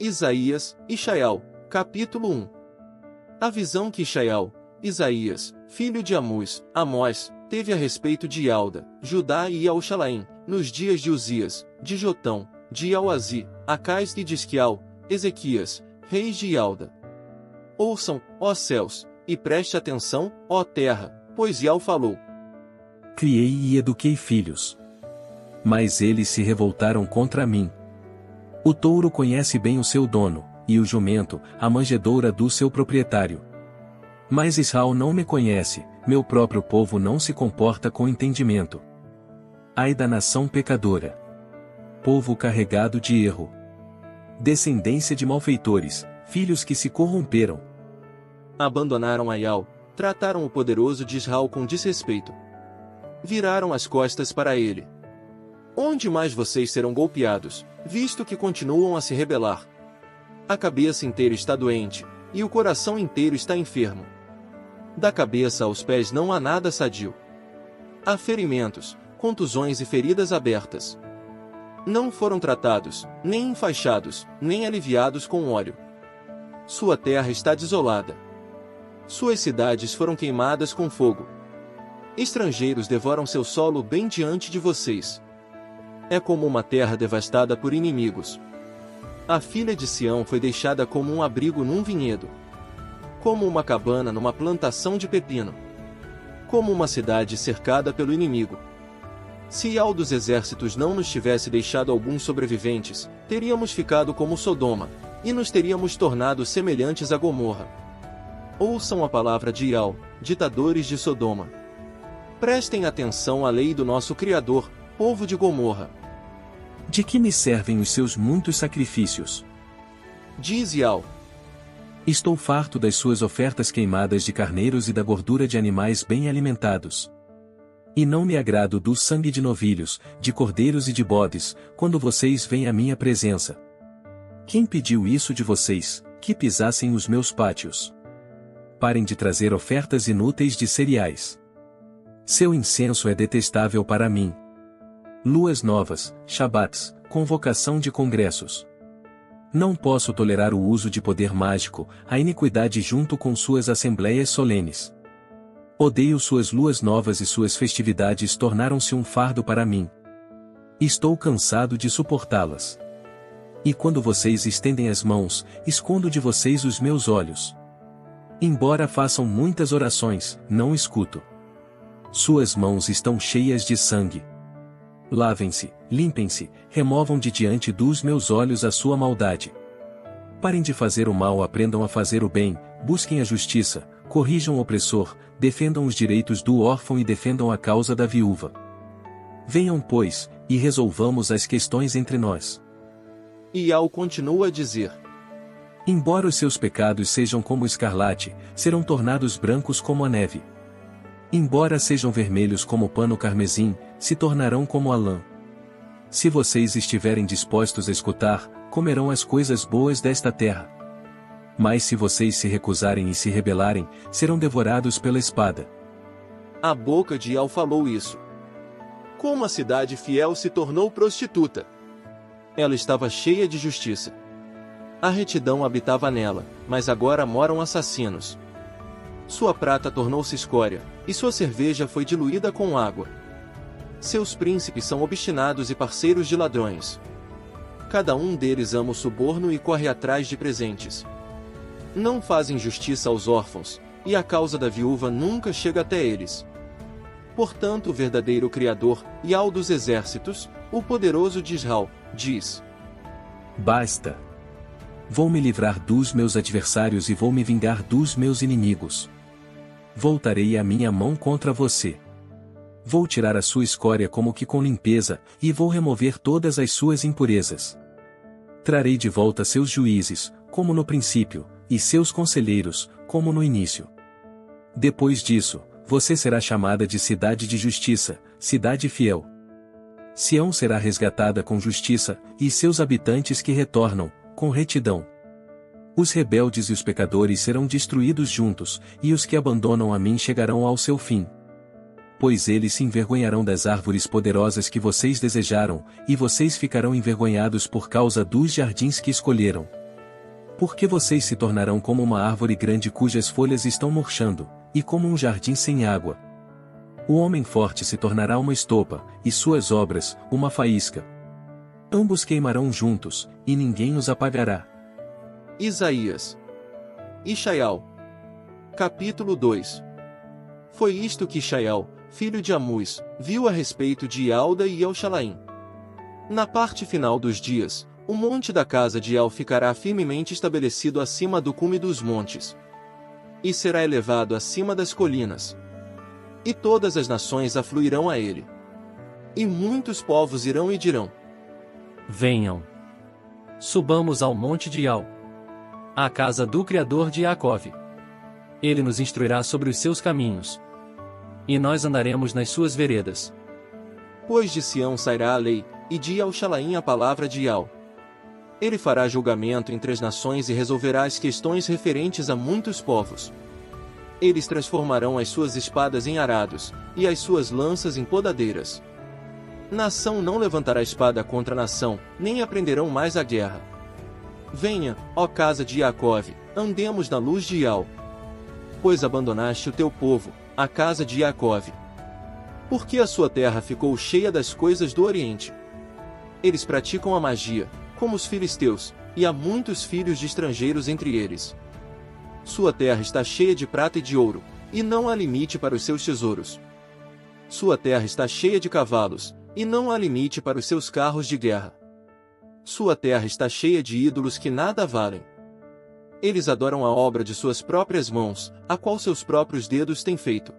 Isaías, Ishaial, capítulo 1. A visão que Ishaial, Isaías, filho de Amós, teve a respeito de Ialda, Judá e Iaúxalaim, nos dias de Uzias, de Jotão, de Iauazi, Acais e de Isquial, Ezequias, reis de Ialda. Ouçam, ó céus, e preste atenção, ó terra, pois Ial falou. Criei e eduquei filhos. Mas eles se revoltaram contra mim. O touro conhece bem o seu dono, e o jumento, a manjedoura do seu proprietário. Mas Israel não me conhece, meu próprio povo não se comporta com entendimento. Ai da nação pecadora! Povo carregado de erro. Descendência de malfeitores, filhos que se corromperam. Abandonaram a Ial, trataram o poderoso de Israel com desrespeito. Viraram as costas para ele. Onde mais vocês serão golpeados, visto que continuam a se rebelar? A cabeça inteira está doente, e o coração inteiro está enfermo. Da cabeça aos pés não há nada sadio. Há ferimentos, contusões e feridas abertas. Não foram tratados, nem enfaixados, nem aliviados com óleo. Sua terra está desolada. Suas cidades foram queimadas com fogo. Estrangeiros devoram seu solo bem diante de vocês. É como uma terra devastada por inimigos. A filha de Sião foi deixada como um abrigo num vinhedo. Como uma cabana numa plantação de pepino. Como uma cidade cercada pelo inimigo. Se Ial dos exércitos não nos tivesse deixado alguns sobreviventes, teríamos ficado como Sodoma, e nos teríamos tornado semelhantes a Gomorra. Ouçam a palavra de Ial, ditadores de Sodoma. Prestem atenção à lei do nosso Criador, povo de Gomorra. De que me servem os seus muitos sacrifícios? Diz Ial. Estou farto das suas ofertas queimadas de carneiros e da gordura de animais bem alimentados. E não me agrado do sangue de novilhos, de cordeiros e de bodes, quando vocês vêm à minha presença. Quem pediu isso de vocês, que pisassem os meus pátios? Parem de trazer ofertas inúteis de cereais. Seu incenso é detestável para mim. Luas novas, Shabats, convocação de congressos. Não posso tolerar o uso de poder mágico, a iniquidade junto com suas assembleias solenes. Odeio suas luas novas e suas festividades tornaram-se um fardo para mim. Estou cansado de suportá-las. E quando vocês estendem as mãos, escondo de vocês os meus olhos. Embora façam muitas orações, não escuto. Suas mãos estão cheias de sangue. Lavem-se, limpem-se, removam de diante dos meus olhos a sua maldade. Parem de fazer o mal, aprendam a fazer o bem, busquem a justiça, corrijam o opressor, defendam os direitos do órfão e defendam a causa da viúva. Venham, pois, e resolvamos as questões entre nós. Ial continua a dizer. Embora os seus pecados sejam como o escarlate, serão tornados brancos como a neve. Embora sejam vermelhos como o pano carmesim, se tornarão como a lã. Se vocês estiverem dispostos a escutar, comerão as coisas boas desta terra. Mas se vocês se recusarem e se rebelarem, serão devorados pela espada. A boca de Ial falou isso. Como a cidade fiel se tornou prostituta. Ela estava cheia de justiça. A retidão habitava nela, mas agora moram assassinos. Sua prata tornou-se escória, e sua cerveja foi diluída com água. Seus príncipes são obstinados e parceiros de ladrões. Cada um deles ama o suborno e corre atrás de presentes. Não fazem justiça aos órfãos, e a causa da viúva nunca chega até eles. Portanto, o verdadeiro Criador, Ial dos exércitos, o poderoso de Israel, diz: Basta! Vou me livrar dos meus adversários e vou me vingar dos meus inimigos. Voltarei a minha mão contra você. Vou tirar a sua escória como que com limpeza, e vou remover todas as suas impurezas. Trarei de volta seus juízes, como no princípio, e seus conselheiros, como no início. Depois disso, você será chamada de cidade de justiça, cidade fiel. Sião será resgatada com justiça, e seus habitantes que retornam, com retidão. Os rebeldes e os pecadores serão destruídos juntos, e os que abandonam a mim chegarão ao seu fim. Pois eles se envergonharão das árvores poderosas que vocês desejaram, e vocês ficarão envergonhados por causa dos jardins que escolheram. Porque vocês se tornarão como uma árvore grande cujas folhas estão murchando, e como um jardim sem água. O homem forte se tornará uma estopa, e suas obras, uma faísca. Ambos queimarão juntos, e ninguém os apagará. Isaías. Ishaial. Capítulo 2. Foi isto que Ishaial, filho de Amuz, viu a respeito de Ialda e Elshalaim. Na parte final dos dias, o monte da casa de El ficará firmemente estabelecido acima do cume dos montes, e será elevado acima das colinas. E todas as nações afluirão a ele. E muitos povos irão e dirão: Venham. Subamos ao monte de El, à casa do Criador de Jacove. Ele nos instruirá sobre os seus caminhos, e nós andaremos nas suas veredas. Pois de Sião sairá a lei, e de Elshalaim a palavra de Ial. Ele fará julgamento entre as nações e resolverá as questões referentes a muitos povos. Eles transformarão as suas espadas em arados, e as suas lanças em podadeiras. Nação não levantará espada contra nação, nem aprenderão mais a guerra. Venha, ó casa de Jacove, andemos na luz de Ial. Pois abandonaste o teu povo, a casa de Jacove. Porque a sua terra ficou cheia das coisas do Oriente. Eles praticam a magia, como os filisteus, e há muitos filhos de estrangeiros entre eles. Sua terra está cheia de prata e de ouro, e não há limite para os seus tesouros. Sua terra está cheia de cavalos, e não há limite para os seus carros de guerra. Sua terra está cheia de ídolos que nada valem. Eles adoram a obra de suas próprias mãos, a qual seus próprios dedos têm feito.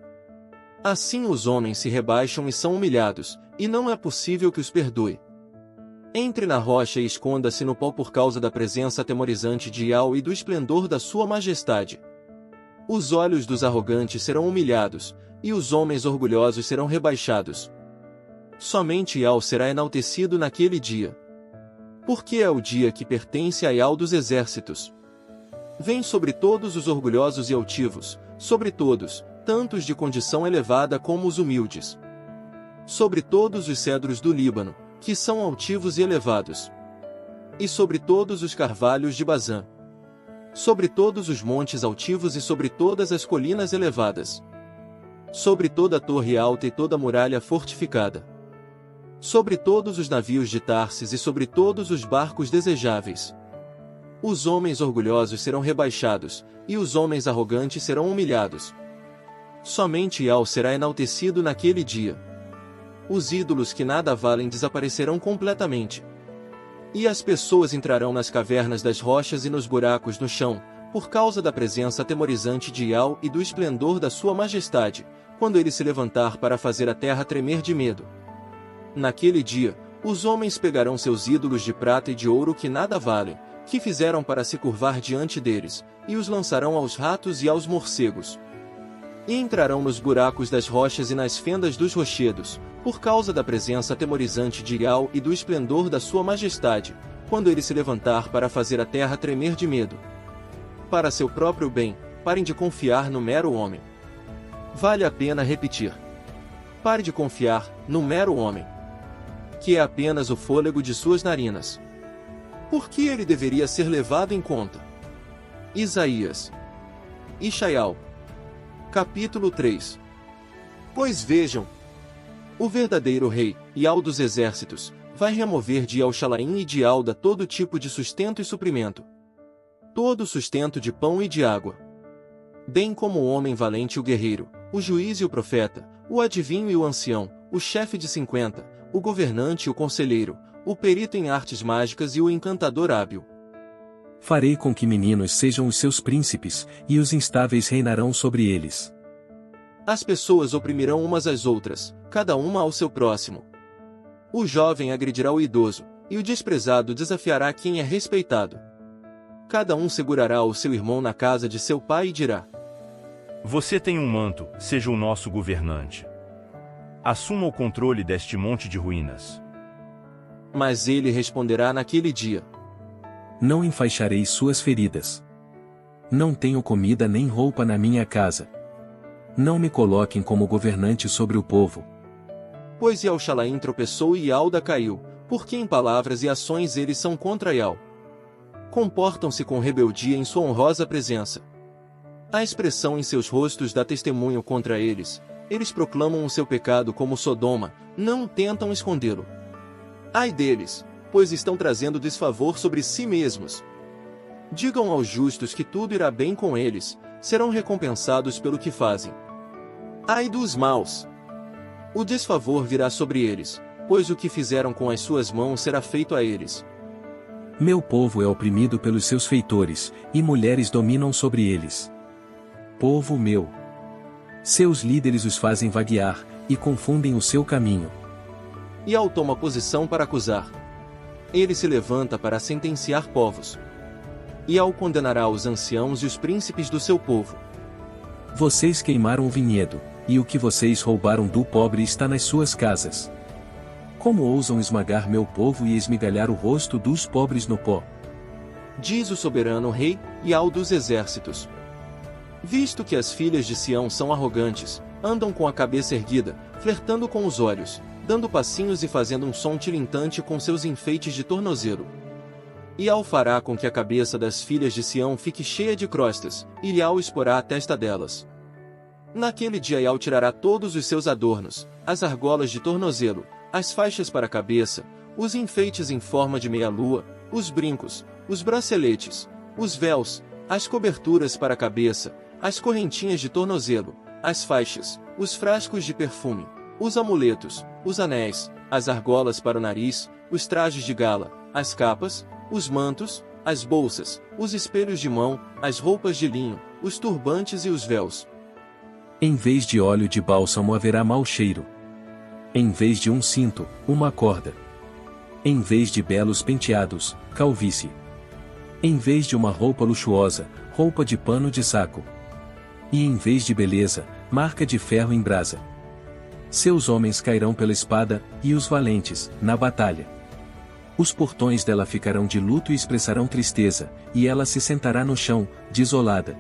Assim os homens se rebaixam e são humilhados, e não é possível que os perdoe. Entre na rocha e esconda-se no pó por causa da presença atemorizante de Ial e do esplendor da sua majestade. Os olhos dos arrogantes serão humilhados, e os homens orgulhosos serão rebaixados. Somente Ial será enaltecido naquele dia. Porque é o dia que pertence a Ial dos exércitos. Vem sobre todos os orgulhosos e altivos, sobre todos, tanto os de condição elevada como os humildes. Sobre todos os cedros do Líbano, que são altivos e elevados. E sobre todos os carvalhos de Bazã. Sobre todos os montes altivos e sobre todas as colinas elevadas. Sobre toda a torre alta e toda a muralha fortificada. Sobre todos os navios de Tarsis e sobre todos os barcos desejáveis. Os homens orgulhosos serão rebaixados, e os homens arrogantes serão humilhados. Somente Ial será enaltecido naquele dia. Os ídolos que nada valem desaparecerão completamente. E as pessoas entrarão nas cavernas das rochas e nos buracos no chão, por causa da presença atemorizante de Ial e do esplendor da sua majestade, quando ele se levantar para fazer a terra tremer de medo. Naquele dia, os homens pegarão seus ídolos de prata e de ouro que nada valem, que fizeram para se curvar diante deles, e os lançarão aos ratos e aos morcegos. E entrarão nos buracos das rochas e nas fendas dos rochedos, por causa da presença atemorizante de Ial e do esplendor da sua majestade, quando ele se levantar para fazer a terra tremer de medo. Para seu próprio bem, parem de confiar no mero homem. Vale a pena repetir. Pare de confiar no mero homem, que é apenas o fôlego de suas narinas. Por que ele deveria ser levado em conta? Isaías. Ishaial. Capítulo 3. Pois vejam, o verdadeiro rei, Ial dos exércitos, vai remover de Elshalaim e de Alda todo tipo de sustento e suprimento. Todo sustento de pão e de água. Bem como o homem valente e o guerreiro, o juiz e o profeta, o adivinho e o ancião, o chefe de 50, o governante e o conselheiro, o perito em artes mágicas e o encantador hábil. Farei com que meninos sejam os seus príncipes, e os instáveis reinarão sobre eles. As pessoas oprimirão umas às outras, cada uma ao seu próximo. O jovem agredirá o idoso, e o desprezado desafiará quem é respeitado. Cada um segurará o seu irmão na casa de seu pai e dirá: Você tem um manto, seja o nosso governante. Assuma o controle deste monte de ruínas. Mas ele responderá naquele dia: Não enfaixarei suas feridas. Não tenho comida nem roupa na minha casa. Não me coloquem como governante sobre o povo. Pois Elshalaim tropeçou e Alda caiu, porque em palavras e ações eles são contra Ial. comportam-se com rebeldia em sua honrosa presença. A expressão em seus rostos dá testemunho contra eles. Eles proclamam o seu pecado como Sodoma, não tentam escondê-lo. Ai deles, pois estão trazendo desfavor sobre si mesmos. Digam aos justos que tudo irá bem com eles, serão recompensados pelo que fazem. Ai dos maus! O desfavor virá sobre eles, pois o que fizeram com as suas mãos será feito a eles. Meu povo é oprimido pelos seus feitores, e mulheres dominam sobre eles. Povo meu! Seus líderes os fazem vaguear, e confundem o seu caminho. E Al toma posição para acusar. Ele se levanta para sentenciar povos. E Al condenará os anciãos e os príncipes do seu povo. Vocês queimaram o vinhedo, e o que vocês roubaram do pobre está nas suas casas. Como ousam esmagar meu povo e esmigalhar o rosto dos pobres no pó? Diz o soberano rei, e Al dos exércitos. Visto que as filhas de Sião são arrogantes, andam com a cabeça erguida, flertando com os olhos, dando passinhos e fazendo um som tilintante com seus enfeites de tornozelo. E Al fará com que a cabeça das filhas de Sião fique cheia de crostas, e Al exporá a testa delas. Naquele dia Al tirará todos os seus adornos, as argolas de tornozelo, as faixas para a cabeça, os enfeites em forma de meia-lua, os brincos, os braceletes, os véus, as coberturas para a cabeça, as correntinhas de tornozelo, as faixas, os frascos de perfume, os amuletos, os anéis, as argolas para o nariz, os trajes de gala, as capas, os mantos, as bolsas, os espelhos de mão, as roupas de linho, os turbantes e os véus. Em vez de óleo de bálsamo haverá mau cheiro. Em vez de um cinto, uma corda. Em vez de belos penteados, calvície. Em vez de uma roupa luxuosa, roupa de pano de saco. E em vez de beleza, marca de ferro em brasa. Seus homens cairão pela espada, e os valentes, na batalha. Os portões dela ficarão de luto e expressarão tristeza, e ela se sentará no chão, desolada.